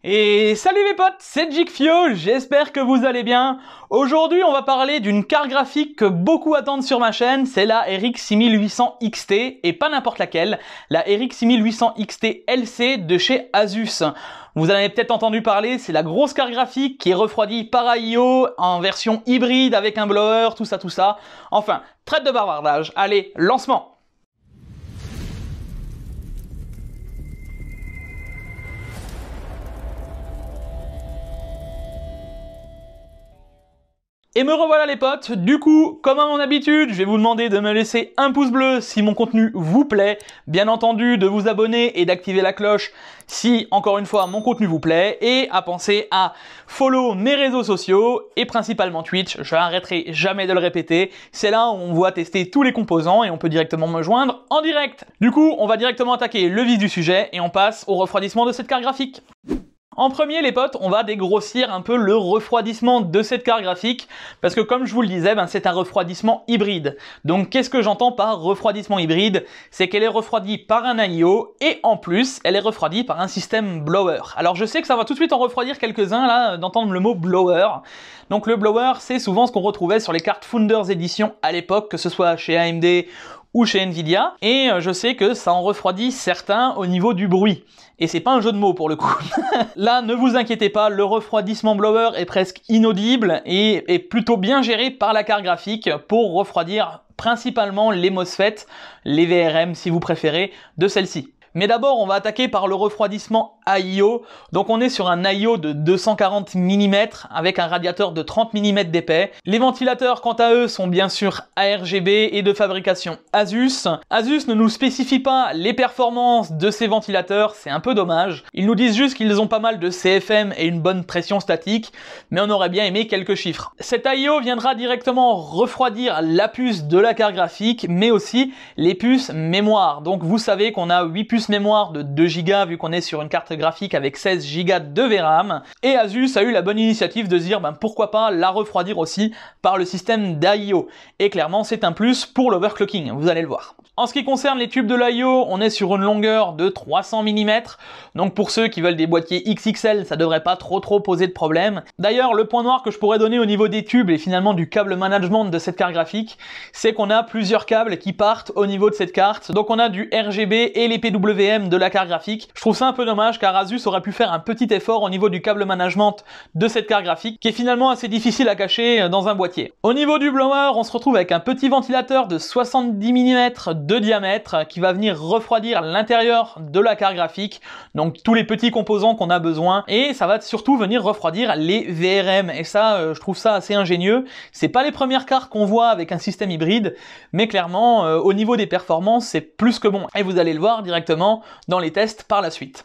Et salut les potes, c'est Jigfio, j'espère que vous allez bien. Aujourd'hui on va parler d'une carte graphique que beaucoup attendent sur ma chaîne, c'est la RX 6800 XT, et pas n'importe laquelle, la RX 6800 XT LC de chez Asus. Vous en avez peut-être entendu parler, c'est la grosse carte graphique qui est refroidie par AIO, en version hybride avec un blower, tout ça. Enfin, traite de bavardage, allez, lancement. Et me revoilà les potes, du coup, comme à mon habitude, je vais vous demander de me laisser un pouce bleu si mon contenu vous plaît, bien entendu de vous abonner et d'activer la cloche si, encore une fois, mon contenu vous plaît, et à penser à follow mes réseaux sociaux, et principalement Twitch, je n'arrêterai jamais de le répéter, c'est là où on voit tester tous les composants et on peut directement me joindre en direct. Du coup, on va directement attaquer le vif du sujet et on passe au refroidissement de cette carte graphique. En premier les potes, on va dégrossir un peu le refroidissement de cette carte graphique parce que comme je vous le disais, c'est un refroidissement hybride. Donc qu'est-ce que j'entends par refroidissement hybride? C'est qu'elle est refroidie par un AIO et en plus, elle est refroidie par un système blower. Alors je sais que ça va tout de suite en refroidir quelques-uns là, d'entendre le mot blower. Donc le blower, c'est souvent ce qu'on retrouvait sur les cartes Founders Edition à l'époque, que ce soit chez AMD ou chez Nvidia, et je sais que ça en refroidit certains au niveau du bruit. Et c'est pas un jeu de mots pour le coup. Là, ne vous inquiétez pas, le refroidissement blower est presque inaudible et est plutôt bien géré par la carte graphique pour refroidir principalement les MOSFET, les VRM si vous préférez, de celle-ci. Mais d'abord, on va attaquer par le refroidissement AIO. Donc on est sur un AIO de 240 mm avec un radiateur de 30 mm d'épais. Les ventilateurs, quant à eux, sont bien sûr ARGB et de fabrication Asus. Asus ne nous spécifie pas les performances de ces ventilateurs, c'est un peu dommage. Ils nous disent juste qu'ils ont pas mal de CFM et une bonne pression statique, mais on aurait bien aimé quelques chiffres. Cet AIO viendra directement refroidir la puce de la carte graphique, mais aussi les puces mémoire. Donc vous savez qu'on a 8 puces mémoire de 2 Go vu qu'on est sur une carte graphique avec 16 Go de VRAM, et Asus a eu la bonne initiative de se dire pourquoi pas la refroidir aussi par le système d'AIO, et clairement c'est un plus pour l'overclocking, vous allez le voir. En ce qui concerne les tubes de l'AIO, on est sur une longueur de 300 mm, donc pour ceux qui veulent des boîtiers XXL, ça devrait pas trop poser de problème. D'ailleurs, le point noir que je pourrais donner au niveau des tubes et finalement du câble management de cette carte graphique, c'est qu'on a plusieurs câbles qui partent au niveau de cette carte, donc on a du RGB et les PWM de la carte graphique. Je trouve ça un peu dommage car Asus aurait pu faire un petit effort au niveau du câble management de cette carte graphique, qui est finalement assez difficile à cacher dans un boîtier. Au niveau du blower, on se retrouve avec un petit ventilateur de 70 mm de diamètre qui va venir refroidir l'intérieur de la carte graphique, donc tous les petits composants qu'on a besoin, et ça va surtout venir refroidir les VRM, et ça je trouve ça assez ingénieux. C'est pas les premières cartes qu'on voit avec un système hybride, mais clairement au niveau des performances c'est plus que bon, et vous allez le voir directement dans les tests par la suite.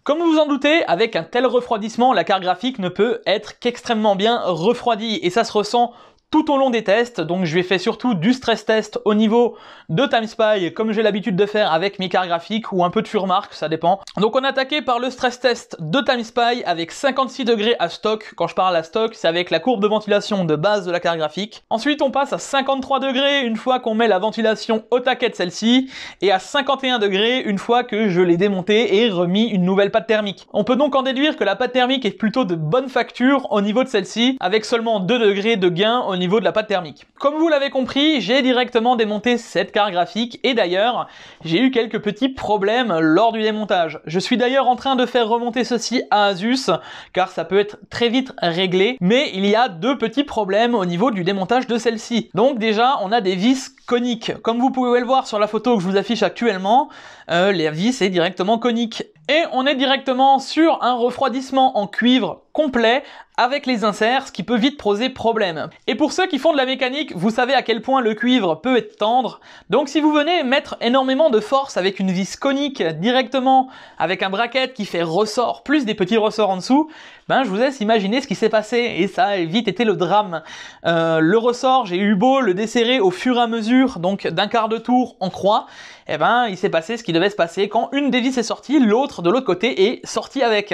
Comme vous vous en doutez, avec un tel refroidissement, la carte graphique ne peut être qu'extrêmement bien refroidie, et ça se ressent tout au long des tests. Donc je vais faire surtout du stress test au niveau de TimeSpy, comme j'ai l'habitude de faire avec mes cartes graphiques, ou un peu de Furmark, ça dépend. Donc on a attaqué par le stress test de TimeSpy avec 56 degrés à stock. Quand je parle à stock, c'est avec la courbe de ventilation de base de la carte graphique. Ensuite on passe à 53 degrés une fois qu'on met la ventilation au taquet de celle-ci, et à 51 degrés une fois que je l'ai démontée et remis une nouvelle pâte thermique. On peut donc en déduire que la pâte thermique est plutôt de bonne facture au niveau de celle-ci, avec seulement 2 degrés de gain au niveau de la pâte thermique. Comme vous l'avez compris, j'ai directement démonté cette carte graphique, et d'ailleurs j'ai eu quelques petits problèmes lors du démontage. Je suis d'ailleurs en train de faire remonter ceci à Asus car ça peut être très vite réglé, mais il y a 2 petits problèmes au niveau du démontage de celle-ci. Donc déjà on a des vis coniques, comme vous pouvez le voir sur la photo que je vous affiche actuellement, les vis est directement conique. Et on est directement sur un refroidissement en cuivre complet avec les inserts, ce qui peut vite poser problème. Et pour ceux qui font de la mécanique, vous savez à quel point le cuivre peut être tendre. Donc si vous venez mettre énormément de force avec une vis conique directement, avec un bracket qui fait ressort, plus des petits ressorts en dessous, je vous laisse imaginer ce qui s'est passé, et ça a vite été le drame. Le ressort, j'ai eu beau le desserrer au fur et à mesure, donc d'un quart de tour en croix, il s'est passé ce qui devait se passer. Quand une des vis est sortie, l'autre de l'autre côté et sorti avec.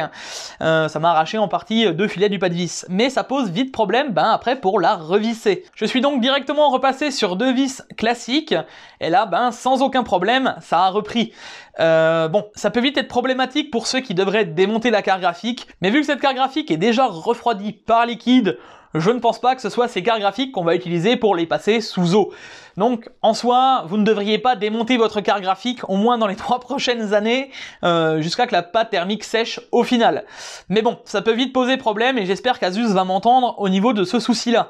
Ça m'a arraché en partie 2 filets du pas de vis. Mais ça pose vite problème après pour la revisser. Je suis donc directement repassé sur 2 vis classiques et là sans aucun problème ça a repris. Bon, ça peut vite être problématique pour ceux qui devraient démonter la carte graphique, mais vu que cette carte graphique est déjà refroidie par liquide, je ne pense pas que ce soit ces cartes graphiques qu'on va utiliser pour les passer sous eau. Donc, en soi, vous ne devriez pas démonter votre carte graphique, au moins dans les 3 prochaines années, jusqu'à que la pâte thermique sèche au final. Mais bon, ça peut vite poser problème et j'espère qu'Asus va m'entendre au niveau de ce souci-là.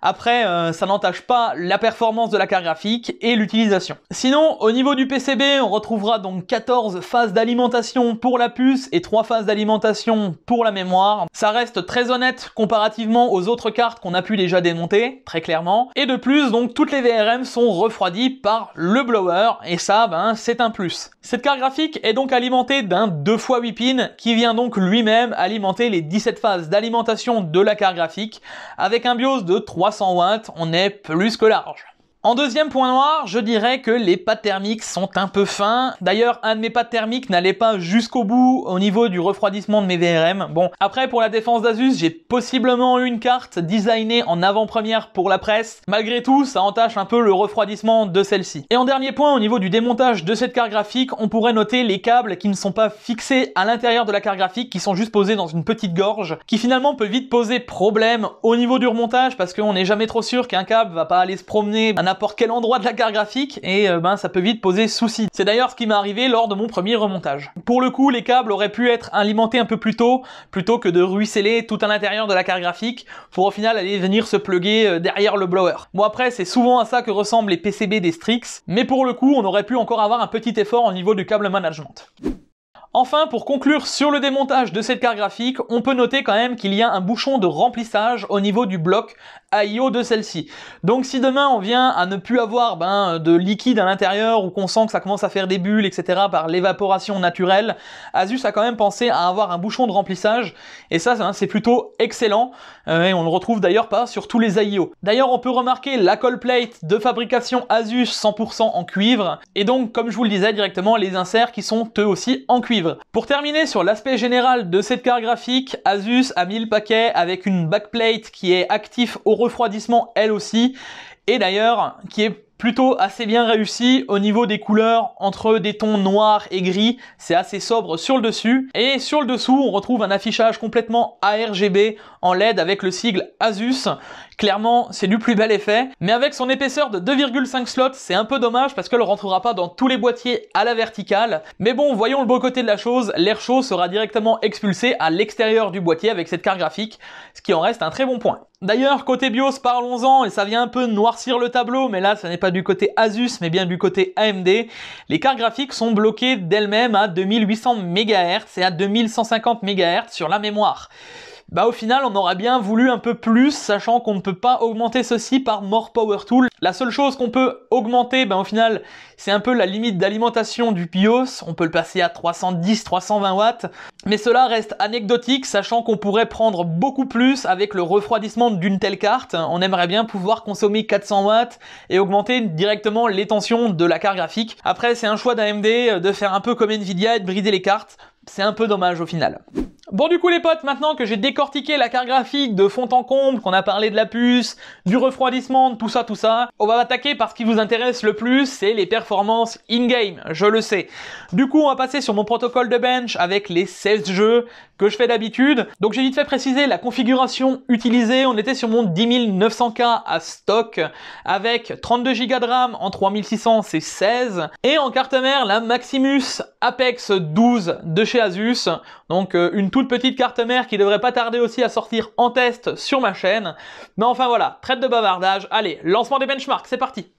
Après, ça n'entache pas la performance de la carte graphique et l'utilisation. Sinon, au niveau du PCB, on retrouvera donc 14 phases d'alimentation pour la puce et 3 phases d'alimentation pour la mémoire. Ça reste très honnête comparativement aux autres cartes qu'on a pu déjà démonter, très clairement. Et de plus, donc toutes les VRM sont refroidies par le blower, et ça, c'est un plus. Cette carte graphique est donc alimentée d'un 2x8 pins qui vient donc lui-même alimenter les 17 phases d'alimentation de la carte graphique avec un BIOS de 300 watts, on est plus que large. En deuxième point noir, je dirais que les pads thermiques sont un peu fins. D'ailleurs, un de mes pads thermiques n'allait pas jusqu'au bout au niveau du refroidissement de mes VRM. Bon, après, pour la défense d'Asus, j'ai possiblement eu une carte designée en avant-première pour la presse. Malgré tout, ça entache un peu le refroidissement de celle-ci. Et en dernier point, au niveau du démontage de cette carte graphique, on pourrait noter les câbles qui ne sont pas fixés à l'intérieur de la carte graphique, qui sont juste posés dans une petite gorge, qui finalement peut vite poser problème au niveau du remontage, parce qu'on n'est jamais trop sûr qu'un câble va pas aller se promener à n'importe quel endroit de la carte graphique et ça peut vite poser souci. C'est d'ailleurs ce qui m'est arrivé lors de mon premier remontage. Pour le coup, les câbles auraient pu être alimentés un peu plus tôt, plutôt que de ruisseler tout à l'intérieur de la carte graphique pour au final aller venir se plugger derrière le blower. Bon après, c'est souvent à ça que ressemblent les PCB des Strix, mais pour le coup, on aurait pu encore avoir un petit effort au niveau du câble management. Enfin, pour conclure sur le démontage de cette carte graphique, on peut noter quand même qu'il y a un bouchon de remplissage au niveau du bloc I/O de celle-ci. Donc si demain on vient à ne plus avoir de liquide à l'intérieur ou qu'on sent que ça commence à faire des bulles, etc. par l'évaporation naturelle, Asus a quand même pensé à avoir un bouchon de remplissage et ça c'est plutôt excellent et on le retrouve d'ailleurs pas sur tous les I/O. D'ailleurs on peut remarquer la cold plate de fabrication Asus 100% en cuivre et donc comme je vous le disais directement les inserts qui sont eux aussi en cuivre. Pour terminer sur l'aspect général de cette carte graphique, Asus a mis le paquet avec une backplate qui est active au refroidissement elle aussi, et d'ailleurs qui est plutôt assez bien réussi au niveau des couleurs entre des tons noirs et gris, c'est assez sobre sur le dessus, et sur le dessous on retrouve un affichage complètement ARGB en LED avec le sigle Asus. Clairement c'est du plus bel effet, mais avec son épaisseur de 2,5 slots c'est un peu dommage parce qu'elle ne rentrera pas dans tous les boîtiers à la verticale, mais bon voyons le beau côté de la chose, l'air chaud sera directement expulsé à l'extérieur du boîtier avec cette carte graphique, ce qui en reste un très bon point. D'ailleurs, côté BIOS, parlons-en, et ça vient un peu noircir le tableau, mais là, ça n'est pas du côté Asus, mais bien du côté AMD. Les cartes graphiques sont bloquées d'elles-mêmes à 2800 MHz et à 2150 MHz sur la mémoire. Au final, on aurait bien voulu un peu plus, sachant qu'on ne peut pas augmenter ceci par More Power Tool. La seule chose qu'on peut augmenter, au final, c'est un peu la limite d'alimentation du BIOS. On peut le passer à 310-320 watts, mais cela reste anecdotique, sachant qu'on pourrait prendre beaucoup plus avec le refroidissement d'une telle carte. On aimerait bien pouvoir consommer 400 watts et augmenter directement les tensions de la carte graphique. Après, c'est un choix d'AMD de faire un peu comme Nvidia et de brider les cartes. C'est un peu dommage au final. Bon du coup les potes, maintenant que j'ai décortiqué la carte graphique de fond en comble, qu'on a parlé de la puce, du refroidissement, de tout ça, on va attaquer par ce qui vous intéresse le plus, c'est les performances in-game, je le sais. Du coup on va passer sur mon protocole de bench avec les 16 jeux que je fais d'habitude. Donc j'ai vite fait préciser la configuration utilisée, on était sur mon 10900K à stock, avec 32 Go de RAM en 3600 c'est 16, et en carte mère la Maximus Apex 12 de chez Asus, donc une toute petite carte mère qui devrait pas tarder aussi à sortir en test sur ma chaîne. Mais enfin voilà, trêve de bavardage, allez, lancement des benchmarks, c'est parti.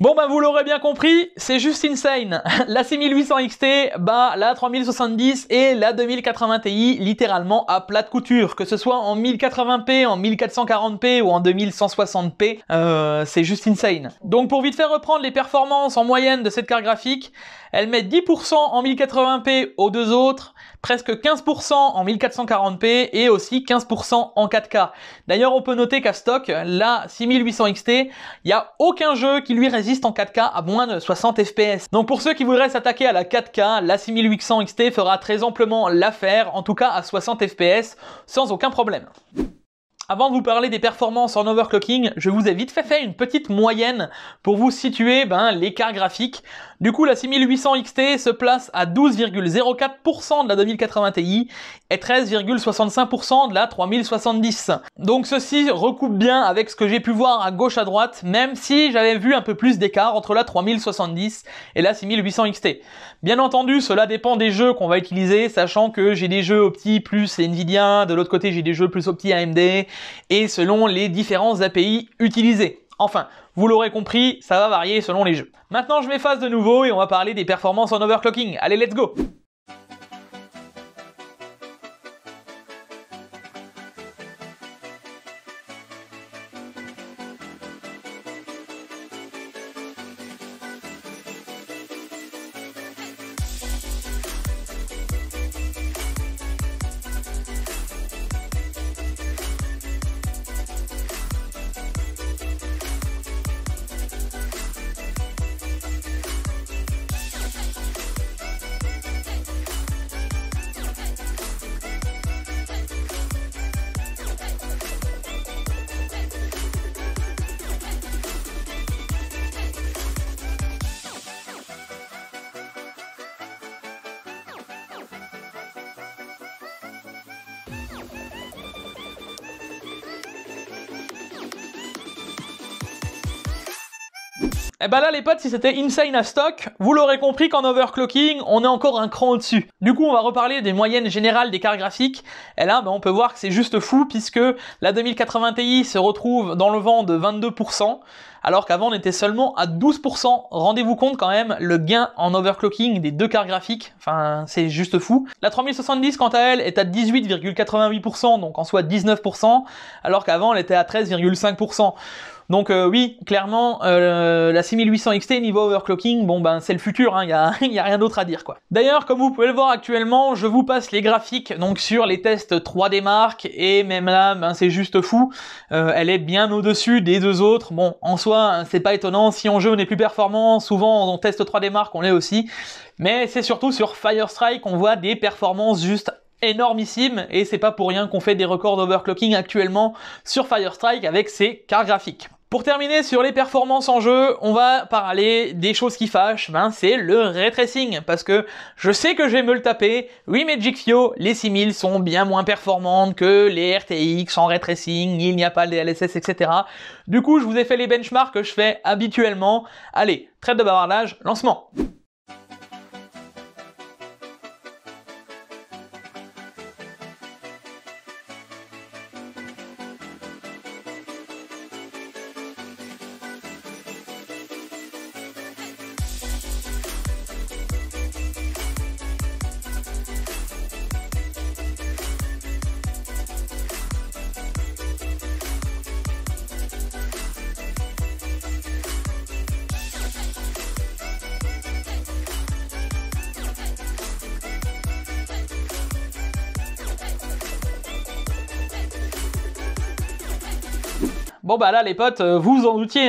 Bon bah vous l'aurez bien compris, c'est juste insane. La 6800 XT bat la 3070 et la 2080 Ti littéralement à plat de couture, que ce soit en 1080p, en 1440p ou en 2160p, c'est juste insane. Donc pour vite faire reprendre les performances en moyenne de cette carte graphique, elle met 10% en 1080p aux deux autres, presque 15% en 1440p et aussi 15% en 4K. D'ailleurs, on peut noter qu'à stock, la 6800 XT, il n'y a aucun jeu qui lui résiste en 4K à moins de 60 FPS. Donc pour ceux qui voudraient s'attaquer à la 4K, la 6800 XT fera très amplement l'affaire, en tout cas à 60 FPS, sans aucun problème. Avant de vous parler des performances en overclocking, je vous ai vite fait une petite moyenne pour vous situer l'écart graphique. Du coup, la 6800 XT se place à 12,04% de la 2080 Ti et 13,65% de la 3070. Donc ceci recoupe bien avec ce que j'ai pu voir à gauche à droite, même si j'avais vu un peu plus d'écart entre la 3070 et la 6800 XT. Bien entendu, cela dépend des jeux qu'on va utiliser, sachant que j'ai des jeux opti plus Nvidia, de l'autre côté j'ai des jeux plus opti AMD, et selon les différents API utilisés. Enfin, vous l'aurez compris, ça va varier selon les jeux. Maintenant, je m'efface de nouveau et on va parler des performances en overclocking. Allez, let's go! Et bah là les potes, si c'était insane à stock, vous l'aurez compris qu'en overclocking, on est encore un cran au-dessus. Du coup, on va reparler des moyennes générales des cartes graphiques. Et là, on peut voir que c'est juste fou puisque la 2080 Ti se retrouve dans le vent de 22%, alors qu'avant on était seulement à 12%. Rendez-vous compte quand même le gain en overclocking des deux cartes graphiques, enfin c'est juste fou. La 3070 quant à elle est à 18,88%, donc en soit 19%, alors qu'avant elle était à 13,5%. Donc oui, clairement, la 6800 XT niveau overclocking, c'est le futur, y a rien d'autre à dire quoi. D'ailleurs, comme vous pouvez le voir actuellement, je vous passe les graphiques donc sur les tests 3D Mark, et même là, c'est juste fou. Elle est bien au-dessus des deux autres. Bon, en soi, c'est pas étonnant, si en jeu on est plus performant, souvent en test 3D Mark on l'est aussi, mais c'est surtout sur Firestrike qu'on voit des performances juste énormissime, et c'est pas pour rien qu'on fait des records d'overclocking actuellement sur Firestrike avec ces cartes graphiques. Pour terminer sur les performances en jeu, on va parler des choses qui fâchent, c'est le ray tracing, parce que je sais que je vais me le taper. Oui, mais Jigfio, les 6000 sont bien moins performantes que les RTX en ray tracing, il n'y a pas le DLSS, etc. Du coup, je vous ai fait les benchmarks que je fais habituellement. Allez, trêve de bavardage, lancement. Bon bah là les potes, vous vous en doutiez,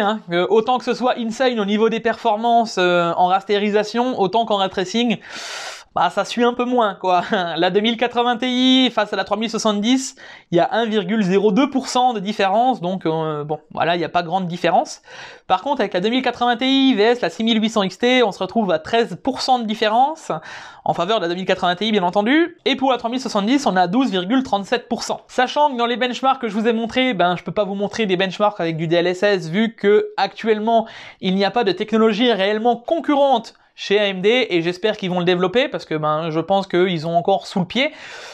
autant que ce soit insane au niveau des performances en rasterisation, autant qu'en ray tracing, ça suit un peu moins quoi. La 2080 Ti face à la 3070, il y a 1,02% de différence, donc bon voilà, il n'y a pas grande différence. Par contre avec la 2080 Ti vs la 6800 XT, on se retrouve à 13% de différence, en faveur de la 2080 Ti bien entendu, et pour la 3070 on a 12,37%. Sachant que dans les benchmarks que je vous ai montrés, je peux pas vous montrer des benchmarks avec du DLSS vu que actuellement il n'y a pas de technologie réellement concurrente chez AMD et j'espère qu'ils vont le développer parce que ben, je pense qu'ils ont encore sous le pied.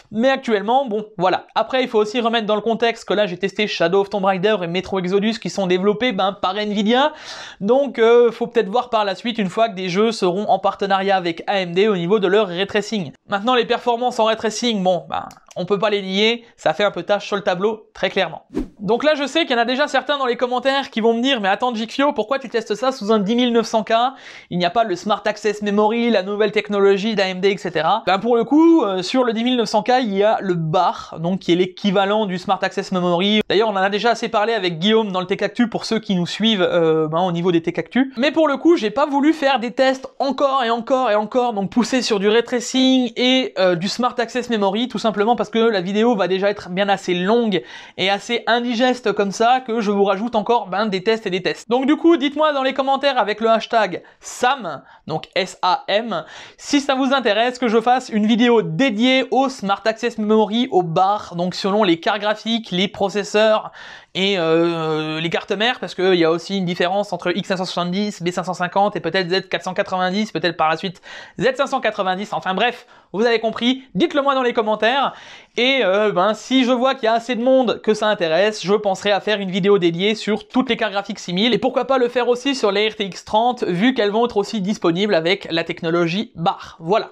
Mais actuellement, bon, voilà. Après, il faut aussi remettre dans le contexte que là, j'ai testé Shadow of Tomb Raider et Metro Exodus qui sont développés par Nvidia. Donc, faut peut-être voir par la suite une fois que des jeux seront en partenariat avec AMD au niveau de leur ray tracing. Maintenant, les performances en ray tracing, bon, ben, on peut pas les nier, ça fait un peu tâche sur le tableau, très clairement. Donc là, je sais qu'il y en a déjà certains dans les commentaires qui vont me dire « Mais attends, Geekfio, pourquoi tu testes ça sous un 10900K? Il n'y a pas le Smart Access Memory, la nouvelle technologie d'AMD, etc. » Ben pour le coup, sur le 10900K, il y a le bar, donc qui est l'équivalent du Smart Access Memory. D'ailleurs, on en a déjà assez parlé avec Guillaume dans le TechActu pour ceux qui nous suivent au niveau des TechActu. Mais pour le coup, j'ai pas voulu faire des tests encore et encore et encore, donc pousser sur du ray tracing et du Smart Access Memory, tout simplement parce que la vidéo va déjà être bien assez longue et assez indigeste comme ça que je vous rajoute encore des tests et des tests. Donc du coup, dites-moi dans les commentaires avec le hashtag SAM, donc S-A-M, si ça vous intéresse que je fasse une vidéo dédiée au Smart Access Memory, au bar, donc selon les cartes graphiques, les processeurs et les cartes mères, parce qu'il y a aussi une différence entre X570, B550 et peut-être Z490, peut-être par la suite Z590, enfin bref, vous avez compris, dites-le moi dans les commentaires, et si je vois qu'il y a assez de monde que ça intéresse, je penserai à faire une vidéo dédiée sur toutes les cartes graphiques 6000, et pourquoi pas le faire aussi sur les RTX 30, vu qu'elles vont être aussi disponibles avec la technologie bar, voilà.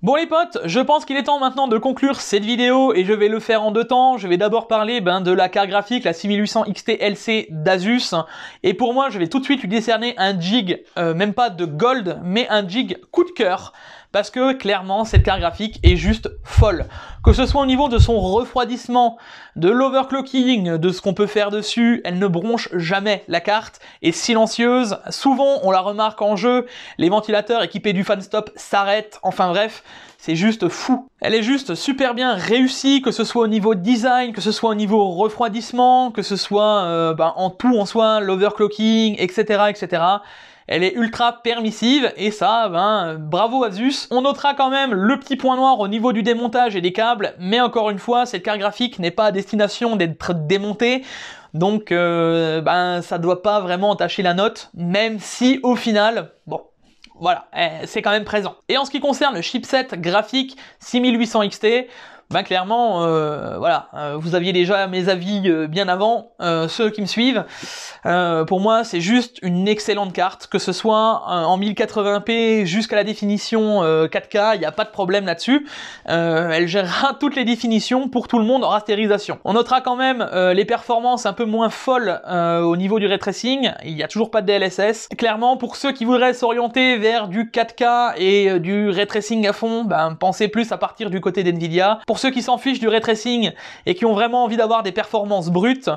Bon les potes, je pense qu'il est temps maintenant de conclure cette vidéo et je vais le faire en deux temps. Je vais d'abord parler de la carte graphique, la 6800 XT LC d'Asus. Et pour moi, je vais tout de suite lui décerner un jig, même pas de gold, mais un jig coup de cœur. Parce que clairement, cette carte graphique est juste folle. Que ce soit au niveau de son refroidissement, de l'overclocking, de ce qu'on peut faire dessus, elle ne bronche jamais. La carte est silencieuse. Souvent, on la remarque en jeu, les ventilateurs équipés du fan stop s'arrêtent. Enfin bref, c'est juste fou. Elle est juste super bien réussie, que ce soit au niveau design, que ce soit au niveau refroidissement, que ce soit en tout en soi, l'overclocking, etc., etc. Elle est ultra permissive et ça, bravo Asus. On notera quand même le petit point noir au niveau du démontage et des câbles, mais encore une fois, cette carte graphique n'est pas à destination d'être démontée, donc ça doit pas vraiment entacher la note, même si au final, bon, voilà, c'est quand même présent. Et en ce qui concerne le chipset graphique 6800 XT, clairement, vous aviez déjà mes avis bien avant, ceux qui me suivent. Pour moi, c'est juste une excellente carte, que ce soit en 1080p jusqu'à la définition 4K, il n'y a pas de problème là-dessus. Elle gérera toutes les définitions pour tout le monde en rasterisation. On notera quand même les performances un peu moins folles au niveau du ray tracing, il n'y a toujours pas de DLSS. Clairement, pour ceux qui voudraient s'orienter vers du 4K et du ray tracing à fond, pensez plus à partir du côté d'Nvidia. Pour ceux qui s'en fichent du ray tracing et qui ont vraiment envie d'avoir des performances brutes,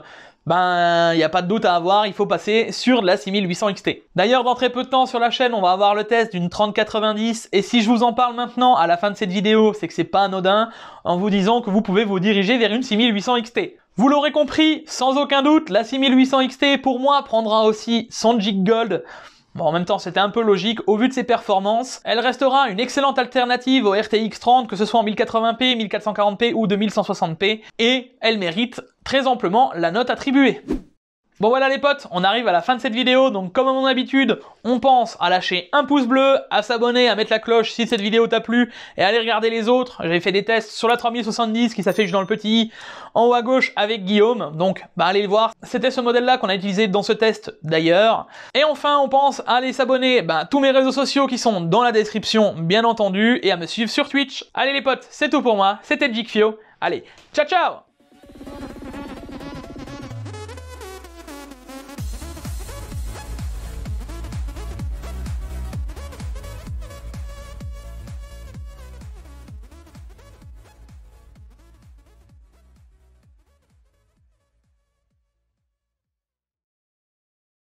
il n'y a pas de doute à avoir, il faut passer sur la 6800 XT. D'ailleurs, dans très peu de temps sur la chaîne, on va avoir le test d'une 3090, et si je vous en parle maintenant, à la fin de cette vidéo, c'est que c'est pas anodin, en vous disant que vous pouvez vous diriger vers une 6800 XT. Vous l'aurez compris, sans aucun doute, la 6800 XT, pour moi, prendra aussi son jig gold. Bon, en même temps, c'était un peu logique au vu de ses performances. Elle restera une excellente alternative au RTX 30, que ce soit en 1080p, 1440p ou 2160p, et elle mérite très amplement la note attribuée. Bon voilà les potes, on arrive à la fin de cette vidéo, donc comme à mon habitude, on pense à lâcher un pouce bleu, à s'abonner, à mettre la cloche si cette vidéo t'a plu, et à aller regarder les autres. J'ai fait des tests sur la 3070 qui s'affiche dans le petit i, en haut à gauche avec Guillaume, donc allez le voir. C'était ce modèle-là qu'on a utilisé dans ce test d'ailleurs. Et enfin, on pense à aller s'abonner à tous mes réseaux sociaux qui sont dans la description, bien entendu, et à me suivre sur Twitch. Allez les potes, c'est tout pour moi, c'était Geekfio. Allez, ciao ciao!